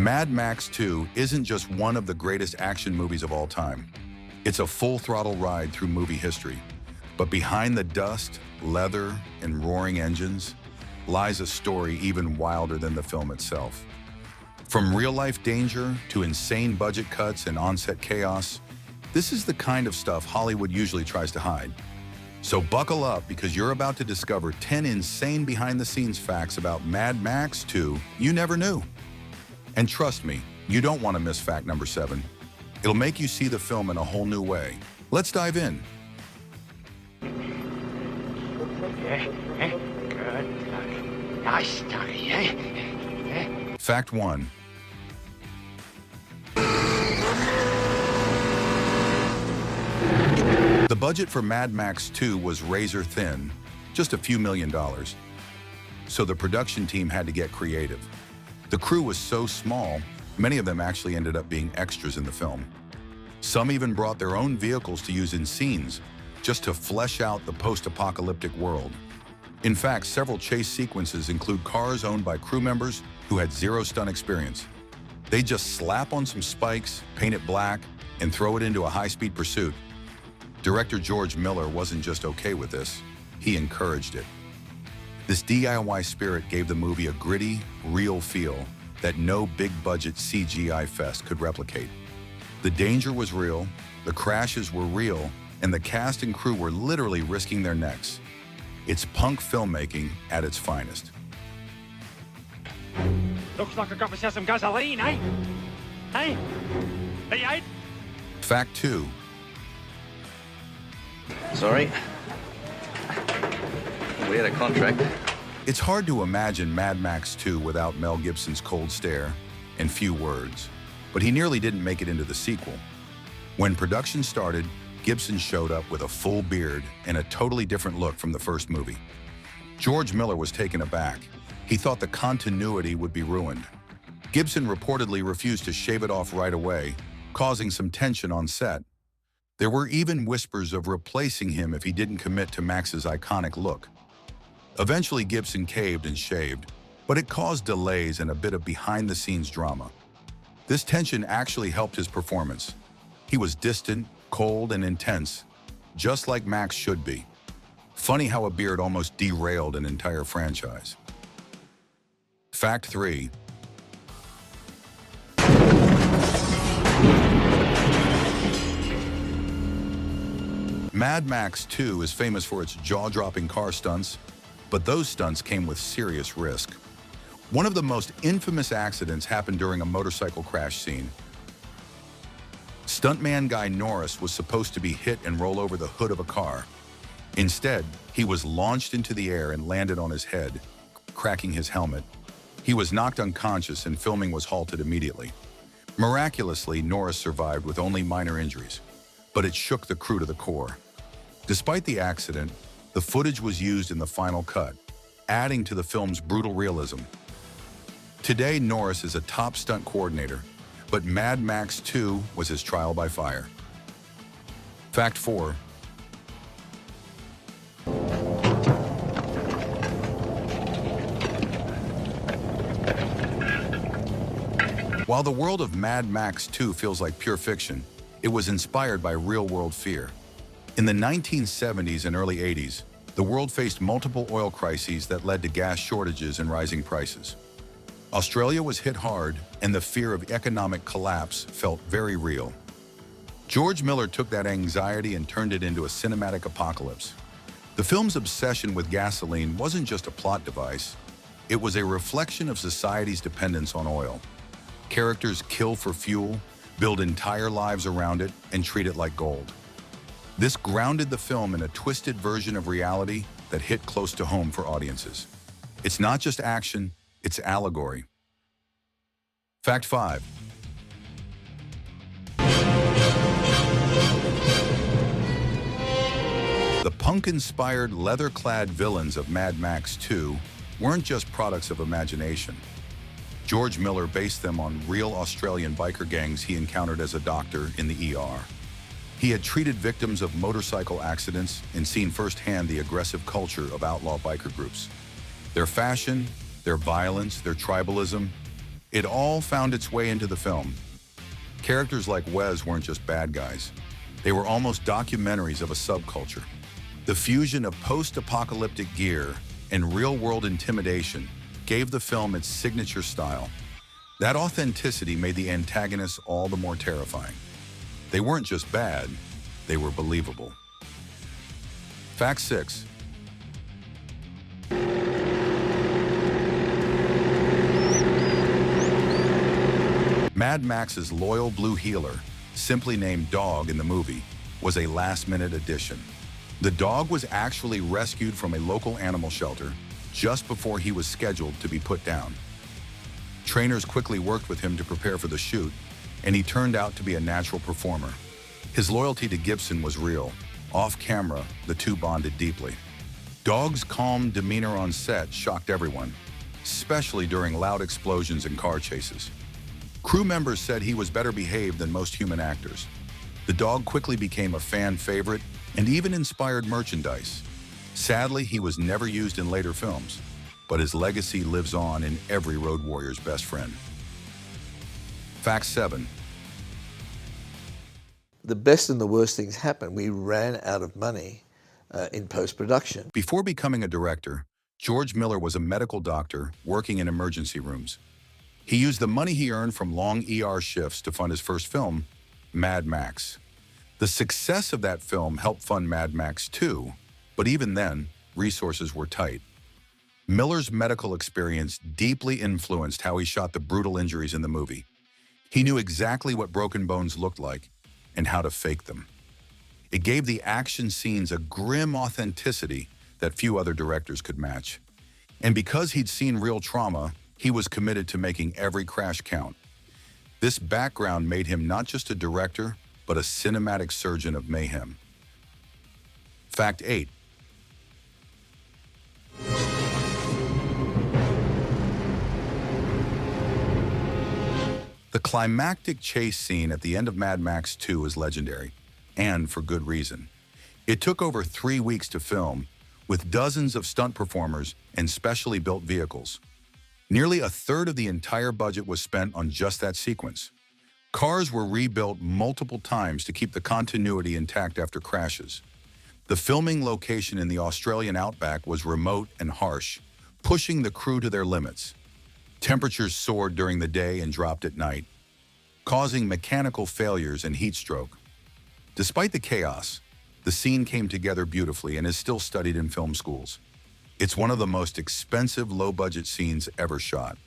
Mad Max 2 isn't just one of the greatest action movies of all time. It's a full-throttle ride through movie history. But behind the dust, leather, and roaring engines lies a story even wilder than the film itself. From real-life danger to insane budget cuts and on-set chaos, this is the kind of stuff Hollywood usually tries to hide. So buckle up, because you're about to discover 10 insane behind-the-scenes facts about Mad Max 2 you never knew. And trust me, you don't want to miss fact number 7. It'll make you see the film in a whole new way. Let's dive in. Good. Nice study, Fact 1. The budget for Mad Max 2 was razor thin, just a few $1 million. So the production team had to get creative. The crew was so small, many of them actually ended up being extras in the film. Some even brought their own vehicles to use in scenes, just to flesh out the post-apocalyptic world. In fact, several chase sequences include cars owned by crew members who had zero stunt experience. They just slap on some spikes, paint it black, and throw it into a high-speed pursuit. Director George Miller wasn't just okay with this, he encouraged it. This DIY spirit gave the movie a gritty, real feel that no big-budget CGI fest could replicate. The danger was real, the crashes were real, and the cast and crew were literally risking their necks. It's punk filmmaking at its finest. Looks like I got myself some gasoline, eh? Hey? V8? Fact 2. Sorry. We had a contract. It's hard to imagine Mad Max 2 without Mel Gibson's cold stare and few words, but he nearly didn't make it into the sequel. When production started, Gibson showed up with a full beard and a totally different look from the first movie. George Miller was taken aback. He thought the continuity would be ruined. Gibson reportedly refused to shave it off right away, causing some tension on set. There were even whispers of replacing him if he didn't commit to Max's iconic look. Eventually, Gibson caved and shaved, but it caused delays and a bit of behind-the-scenes drama. This tension actually helped his performance. He was distant, cold, and intense, just like Max should be. Funny how a beard almost derailed an entire franchise. Fact 3. Mad Max 2 is famous for its jaw-dropping car stunts, but those stunts came with serious risk. One of the most infamous accidents happened during a motorcycle crash scene. Stuntman guy Norris was supposed to be hit and roll over the hood of a car. Instead, he was launched into the air and landed on his head, cracking his helmet. He was knocked unconscious and filming was halted immediately. Miraculously, Norris survived with only minor injuries, but it shook the crew to the core. Despite the accident, the footage was used in the final cut, adding to the film's brutal realism. Today, Norris is a top stunt coordinator, but Mad Max 2 was his trial by fire. Fact 4. While the world of Mad Max 2 feels like pure fiction, it was inspired by real-world fear. In the 1970s and early 80s, the world faced multiple oil crises that led to gas shortages and rising prices. Australia was hit hard, and the fear of economic collapse felt very real. George Miller took that anxiety and turned it into a cinematic apocalypse. The film's obsession with gasoline wasn't just a plot device, it was a reflection of society's dependence on oil. Characters kill for fuel, build entire lives around it, and treat it like gold. This grounded the film in a twisted version of reality that hit close to home for audiences. It's not just action, it's allegory. Fact 5. The punk-inspired, leather-clad villains of Mad Max 2 weren't just products of imagination. George Miller based them on real Australian biker gangs he encountered as a doctor in the ER. He had treated victims of motorcycle accidents and seen firsthand the aggressive culture of outlaw biker groups. Their fashion, their violence, their tribalism, It all found its way into the film. Characters like Wes weren't just bad guys. They were almost documentaries of a subculture. The fusion of post-apocalyptic gear and real-world intimidation gave the film its signature style. That authenticity made the antagonists all the more terrifying. They weren't just bad, they were believable. Fact 6. Mad Max's loyal blue heeler, simply named Dog in the movie, was a last-minute addition. The dog was actually rescued from a local animal shelter just before he was scheduled to be put down. Trainers quickly worked with him to prepare for the shoot, and he turned out to be a natural performer. His loyalty to Gibson was real. Off camera, the two bonded deeply. Dog's calm demeanor on set shocked everyone, especially during loud explosions and car chases. Crew members said he was better behaved than most human actors. The dog quickly became a fan favorite and even inspired merchandise. Sadly, he was never used in later films, but his legacy lives on in every road warrior's best friend. Fact 7. The best and the worst things happened. We ran out of money in post-production. Before becoming a director, George Miller was a medical doctor working in emergency rooms. He used the money he earned from long ER shifts to fund his first film, Mad Max. The success of that film helped fund Mad Max 2, but even then, resources were tight. Miller's medical experience deeply influenced how he shot the brutal injuries in the movie. He knew exactly what broken bones looked like and how to fake them. It gave the action scenes a grim authenticity that few other directors could match. And because he'd seen real trauma, he was committed to making every crash count. This background made him not just a director, but a cinematic surgeon of mayhem. Fact 8. The climactic chase scene at the end of Mad Max 2 is legendary, and for good reason. It took over 3 weeks to film, with dozens of stunt performers and specially built vehicles. Nearly a third of the entire budget was spent on just that sequence. Cars were rebuilt multiple times to keep the continuity intact after crashes. The filming location in the Australian outback was remote and harsh, pushing the crew to their limits. Temperatures soared during the day and dropped at night, causing mechanical failures and heat stroke. Despite the chaos, the scene came together beautifully and is still studied in film schools. It's one of the most expensive low-budget scenes ever shot.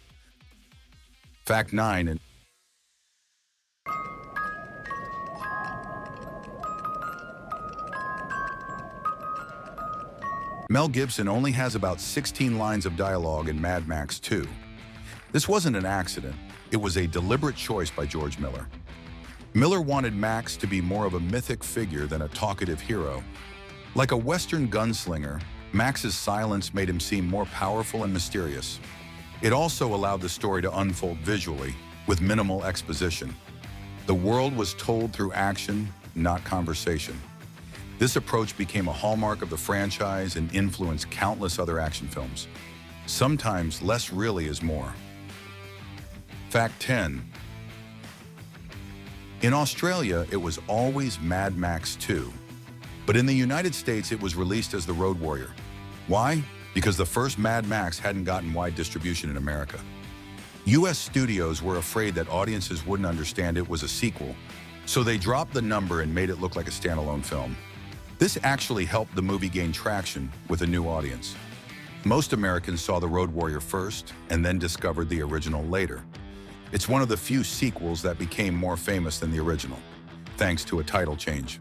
Fact 9. Mel Gibson only has about 16 lines of dialogue in Mad Max 2. This wasn't an accident. It was a deliberate choice by George Miller. Miller wanted Max to be more of a mythic figure than a talkative hero. Like a Western gunslinger, Max's silence made him seem more powerful and mysterious. It also allowed the story to unfold visually, with minimal exposition. The world was told through action, not conversation. This approach became a hallmark of the franchise and influenced countless other action films. Sometimes less really is more. Fact 10. In Australia, it was always Mad Max 2. But in the United States, it was released as The Road Warrior. Why? Because the first Mad Max hadn't gotten wide distribution in America. US studios were afraid that audiences wouldn't understand it was a sequel, so they dropped the number and made it look like a standalone film. This actually helped the movie gain traction with a new audience. Most Americans saw The Road Warrior first and then discovered the original later. It's one of the few sequels that became more famous than the original, thanks to a title change.